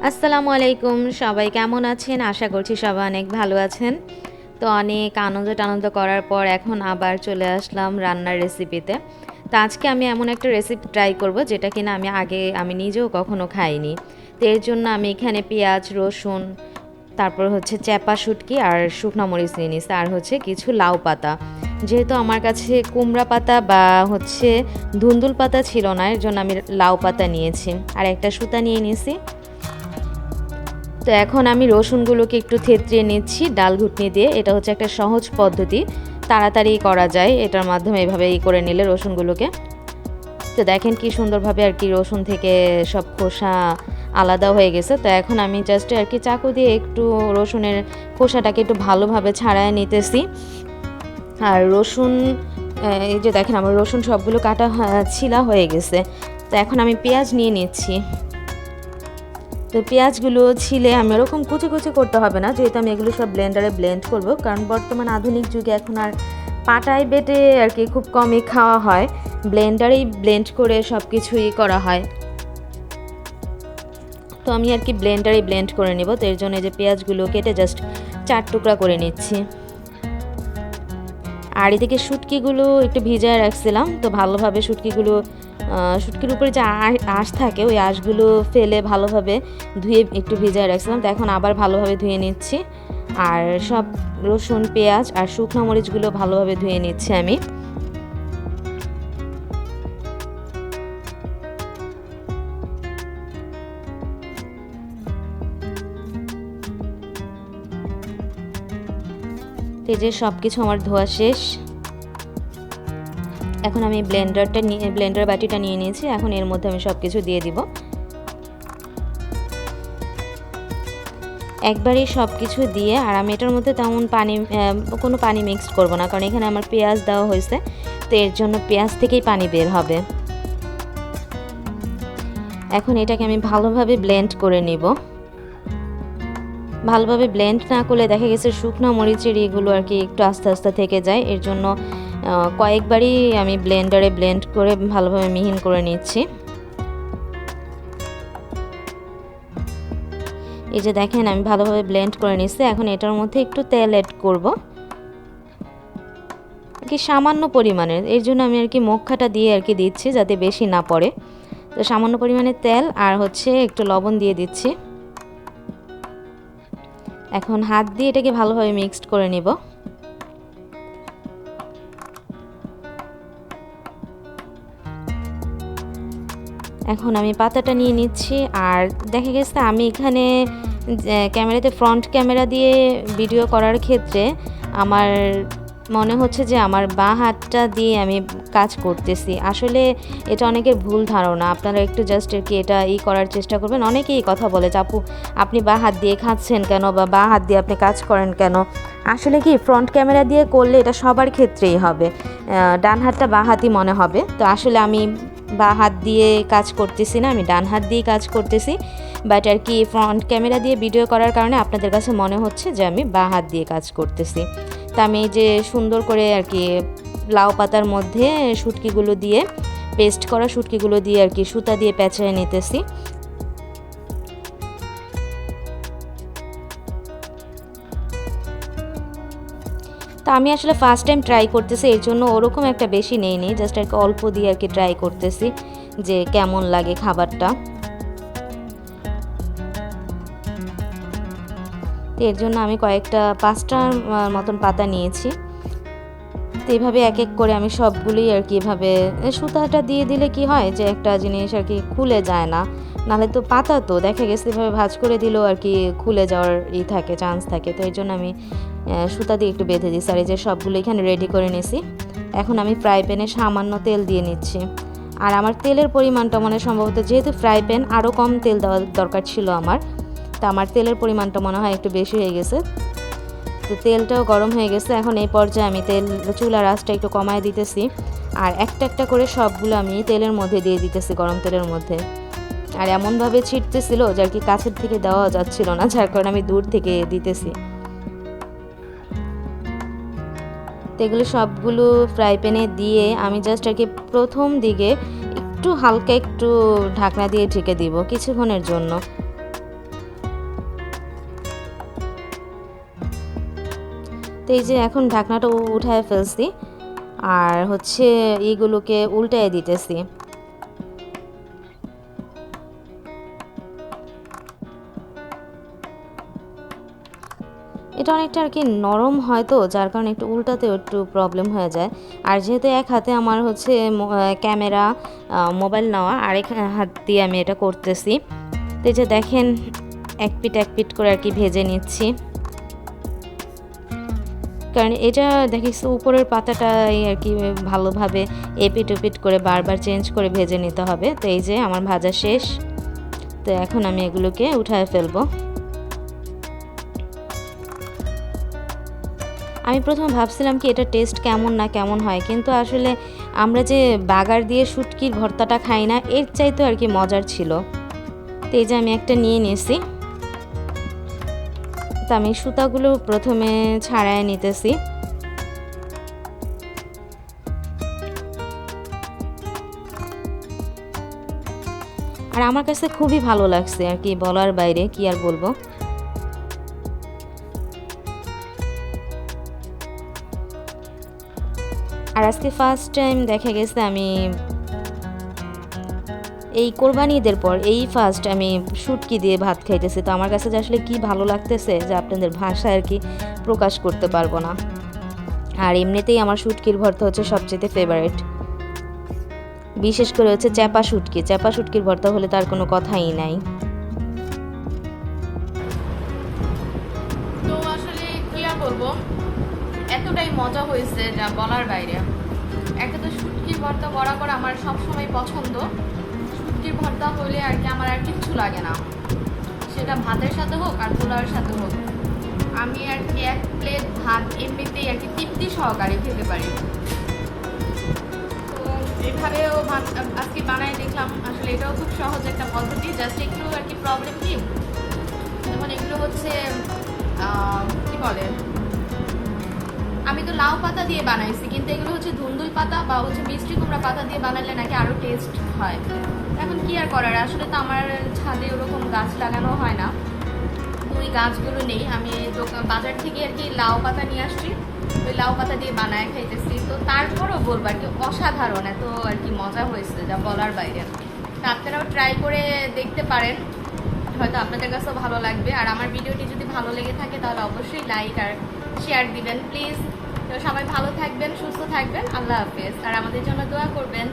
আসসালামু আলাইকুম, সবাই কেমন আছেন? আশা করছি সবাই অনেক ভালো আছেন। তো অনেক আনন্দ করার পর এখন আবার চলে আসলাম রান্নার রেসিপিতে। তো আজকে আমি এমন একটা রেসিপি ট্রাই করব যেটা কিনা আমি নিজেও কখনো খাইনি। তো এর জন্য আমি এখানে পেঁয়াজ, রসুন, তারপর হচ্ছে চ্যাপা শুটকি আর শুকনো মরিচ নিয়ে নিয়েছি, আর হচ্ছে কিছু লাউ পাতা। যেহেতু আমার কাছে কুমড়া পাতা বা হচ্ছে ধুন্দুল পাতা ছিল না, এর জন্য আমি লাউ পাতা নিয়েছি আর একটা সুতা নিয়ে নিয়েছি। তো এখন আমি রসুনগুলোকে একটু থেতড়িয়ে নিচ্ছি ডাল ঘুটনি দিয়ে। এটা হচ্ছে একটা সহজ পদ্ধতি, তাড়াতাড়ি করা যায় এটার মাধ্যমে। এভাবে করে নিলে রসুনগুলোকে, তো দেখেন কি সুন্দরভাবে আর কি রসুন থেকে সব খোসা আলাদা হয়ে গেছে। তো এখন আমি জাস্ট আর কি চাকু দিয়ে একটু রসুনের খোসাটাকে একটু ভালোভাবে ছাড়ায় নিতেছি। আর রসুন, এই যে দেখেন আমার রসুন সবগুলো কাটা ছিলা হয়ে গেছে। তো এখন আমি পেঁয়াজ নিয়ে নিচ্ছি। তো পেঁয়াজগুলো ছিলে আমি ওরকম কুচি কুচি করতে হবে না, যেহেতু আমি এগুলো সব ব্লেন্ডারে ব্লেন্ড করব, কারণ বর্তমান আধুনিক যুগে এখন আর পাটায় বেটে আর কি খুব কমই খাওয়া হয়, ব্লেন্ডারেই ব্লেন্ড করে সব কিছুই করা হয়। তো আমি আর কি ব্লেন্ডারেই ব্লেন্ড করে নেব। তো এর জন্য যে পেঁয়াজগুলো কেটে জাস্ট 4 টুকরা করে নিচ্ছি। আর এদিকে শুটকিগুলো একটু ভিজায় রাখছিলাম, তো ভালোভাবে শুটকির উপরে যে আঁশ থাকে ওই আঁশগুলো ফেলে ভালোভাবে ধুয়ে একটু ভিজায় রাখছিলাম। তো এখন আবার ভালোভাবে ধুয়ে নিচ্ছি, আর সব রসুন, পেঁয়াজ আর শুকনো মরিচগুলো ভালোভাবে ধুয়ে নিচ্ছি আমি। তো এই যে সব কিছু আমার ধোয়া শেষ। এখন আমি ব্লেন্ডার বাটিটা নিয়ে নিয়েছি। এখন এর মধ্যে আমি সব কিছু দিয়ে দিব। একবারই সব কিছু দিয়ে, আর আমি এটার মধ্যে তেমন কোনো পানি মিক্সড করব না, কারণ এখানে আমার পেঁয়াজ দেওয়া হয়েছে, তো এর জন্য পেঁয়াজ থেকেই পানি বের হবে। এখন এটাকে আমি ভালোভাবে ব্লেন্ড করে নিব। ভালোভাবে ব্লেন্ড না করলে দেখা গেছে শুকনো মরিচের এগুলো আর কি একটু আস্তে আস্তে থেকে যায়, এর জন্য কয়েকবারই আমি ব্লেন্ডারে ব্লেন্ড করে ভালোভাবে মিহিন করে নিচ্ছি। এই যে দেখেন আমি ভালোভাবে ব্লেন্ড করে নিচ্ছি। এখন এটার মধ্যে একটু তেল অ্যাড করব, আর কি সামান্য পরিমাণের। এর জন্য আমি আর কি মক্কাটা দিয়ে আর কি দিচ্ছি যাতে বেশি না পড়ে। তো সামান্য পরিমাণে তেল আর হচ্ছে একটু লবণ দিয়ে দিচ্ছি। এখন হাত দিয়ে এটাকে ভালোভাবে মিক্সড করে নিব। এখন আমি পাতাটা নিয়ে নিচ্ছি। আর দেখা গেছে আমি এখানে ক্যামেরাতে ফ্রন্ট ক্যামেরা দিয়ে ভিডিও করার ক্ষেত্রে আমার মনে হচ্ছে যে আমার বাঁ হাতটা দিয়ে আমি কাজ করতেছি। আসলে এটা অনেকের ভুল ধারণা, আপনারা একটু জাস্ট আর কি এটা করার চেষ্টা করবেন। অনেকেই কথা বলে যে আপু আপনি বাঁ হাত দিয়ে খাচ্ছেন কেন, বা বাঁ হাত দিয়ে আপনি কাজ করেন কেন। আসলে কি ফ্রন্ট ক্যামেরা দিয়ে করলে এটা সবার ক্ষেত্রেই হবে, ডান হাতটা বাঁ হাতই মনে হবে। তো আসলে আমি বাঁ হাত দিয়ে কাজ করতেছি না, আমি ডান হাত দিয়েই কাজ করতেছি। বাট আর কি ফ্রন্ট ক্যামেরা দিয়ে ভিডিও করার কারণে আপনাদের কাছে মনে হচ্ছে যে আমি বাঁ হাত দিয়ে কাজ করতেছি। তা আমি যে সুন্দর করে আর কি লাউ পাতার মধ্যে শুটকিগুলো দিয়ে, পেস্ট করা শুটকিগুলো দিয়ে আর কি সুতা দিয়ে পেঁচায় নিতেছি। তা আমি আসলে ফার্স্ট টাইম ট্রাই করতেছি, এর জন্য ওরকম একটা বেশি নেইনি, জাস্ট আর কি অল্প দিয়ে আর কি ট্রাই করতেছি যে কেমন লাগে খাবারটা। এর জন্য আমি কয়েকটা 5টার মতন পাতা নিয়েছি। তো এইভাবে এক এক করে আমি সবগুলোই আর কি এভাবে সুতাটা দিয়ে দিলে কি হয় যে একটা জিনিস আর কি খুলে যায় না, নাহলে তো পাতা তো দেখা গেছে এভাবে ভাঁজ করে দিলেও আর কি খুলে যাওয়ার থাকে, চান্স থাকে। তো এর জন্য আমি সুতা দিয়ে একটু বেঁধে দিচ্ছি। আর এই যে সবগুলো এখানে রেডি করে নিছি। এখন আমি ফ্রাই প্যানে সামান্য তেল দিয়ে নিচ্ছি। আর আমার তেলের পরিমাণটা মনে সম্ভবত, যেহেতু ফ্রাই প্যান আরও কম তেল দেওয়া দরকার ছিল আমার, তো আমার তেলের পরিমাণটা মনে হয় একটু বেশি হয়ে গেছে। তো তেলটাও গরম হয়ে গেছে। এখন এই পর্যায়ে আমি চুলার আঁচটা একটু কমায় দিতেছি, আর একটা একটা করে সবগুলো আমি তেলের মধ্যে দিয়ে দিতেছি, গরম তেলের মধ্যে। আর এমনভাবে ছিটতেছিল যে আর কি কাছের থেকে দেওয়া যাচ্ছিল না, যার কারণে আমি দূর থেকে দিতেছি। তো এগুলো সবগুলো ফ্রাই প্যানে দিয়ে আমি জাস্ট আর কি প্রথম দিকে একটু হালকা একটু ঢাকনা দিয়ে ঢেকে দিব কিছুক্ষণের জন্য। তো এই যে এখন ঢাকনাটা উঠায় ফেলছি আর হচ্ছে এইগুলোকে উল্টায় দিতেছি। এটা অনেকটা আর কি নরম হয় তো, যার কারণে একটু উল্টাতেও একটু প্রবলেম হয়ে যায়। আর যেহেতু এক হাতে আমার হচ্ছে ক্যামেরা, মোবাইল নেওয়া, আরেক হাত দিয়ে আমি এটা করতেছি। তো এই যে দেখেন এক পিঠ করে আর কি ভেজে নিচ্ছি। কারণ এটা দেখিস উপরের পাতাটাই আর কি ভালোভাবে এপিট ওপিট করে বারবার চেঞ্জ করে ভেজে নিতে হবে। তো এই যে আমার ভাজা শেষ। তো এখন আমি এগুলোকে উঠায় ফেলবো। আমি প্রথমে ভাবছিলাম কি এটা টেস্ট কেমন না কেমন হয়, কিন্তু আসলে আমরা যে বাগার দিয়ে শুটকির ভর্তাটা খাই না, এর চাইতে আর কি মজার ছিল। তো এই যে আমি একটা নিয়ে নিয়েছি। তো আমি সুতাগুলো প্রথমে ছাড়াই নিতেছি। আর আমার কাছে খুবই ভালো লাগছে আর কি, বলার বাইরে, কি আর বলবো। আর আজকে ফার্স্ট টাইম দেখা গেছে আমি এই কোরবানি ঈদের পর এই ফার্স্ট আমি শুটকি দিয়ে ভাত খাইতেছি। তো আমার কাছে যে আসলে কি ভালো লাগতেছে যে আপনাদের ভাষায় আর কি প্রকাশ করতে পারবো না। আর এমনিতেই আমার শুটকির ভর্তা হচ্ছে সবচেয়ে ফেভারিট, বিশেষ করে হচ্ছে চ্যাপা শুটকির ভর্তা হলে তার কোনো কথাই নাই। তো আসলে কি আর বলবো, এতটাই মজা হয়েছে যা বলার বাইরে। একটা তো শুটকির ভর্তা বরাবর আমার সবসময় পছন্দ। শুটকির ভর্তা হলে আর কি আমার আর কিচ্ছু লাগে না, সেটা ভাতের সাথে হোক আর পোলাওয়ের সাথে হোক। আমি আর কি এক প্লেট ভাত এমনিতেই আর কি তৃপ্তি সহকারে খেতে পারি। তো এভাবেও ভাত আজকে বানায় দেখলাম। আসলে এটাও খুব সহজ একটা পদ্ধতি, জাস্ট একটু আর কি প্রবলেম কি, যেমন এগুলো হচ্ছে কি বলে, আমি তো লাউ পাতা দিয়ে বানাইছি, কিন্তু এগুলো হচ্ছে ধুন্দুল পাতা বা হচ্ছে মিষ্টি কুমড়া পাতা দিয়ে বানালে নাকি আরও টেস্ট হয়। এখন কি আর করার, আসলে তো আমার ছাদে ওরকম গাছ লাগানো হয় না, ওই গাছগুলো নেই। আমি বাজার থেকে আর কি লাউ পাতা নিয়ে আসছি, ওই লাউ পাতা দিয়ে বানায় খাইতেছি। তো তারপরও বলবো আর কি অসাধারণ, এত আর কি মজা হয়েছে যা বলার বাইরে। তা আপনারাও ট্রাই করে দেখতে পারেন, হয়তো আপনাদের কাছেও ভালো লাগবে। আর আমার ভিডিওটি যদি ভালো লেগে থাকে তাহলে অবশ্যই লাইক আর শেয়ার দিবেন প্লিজ। তো সবাই ভালো থাকবেন, সুস্থ থাকবেন, আল্লাহ হাফেজ। আর আমাদের জন্য দোয়া করবেন।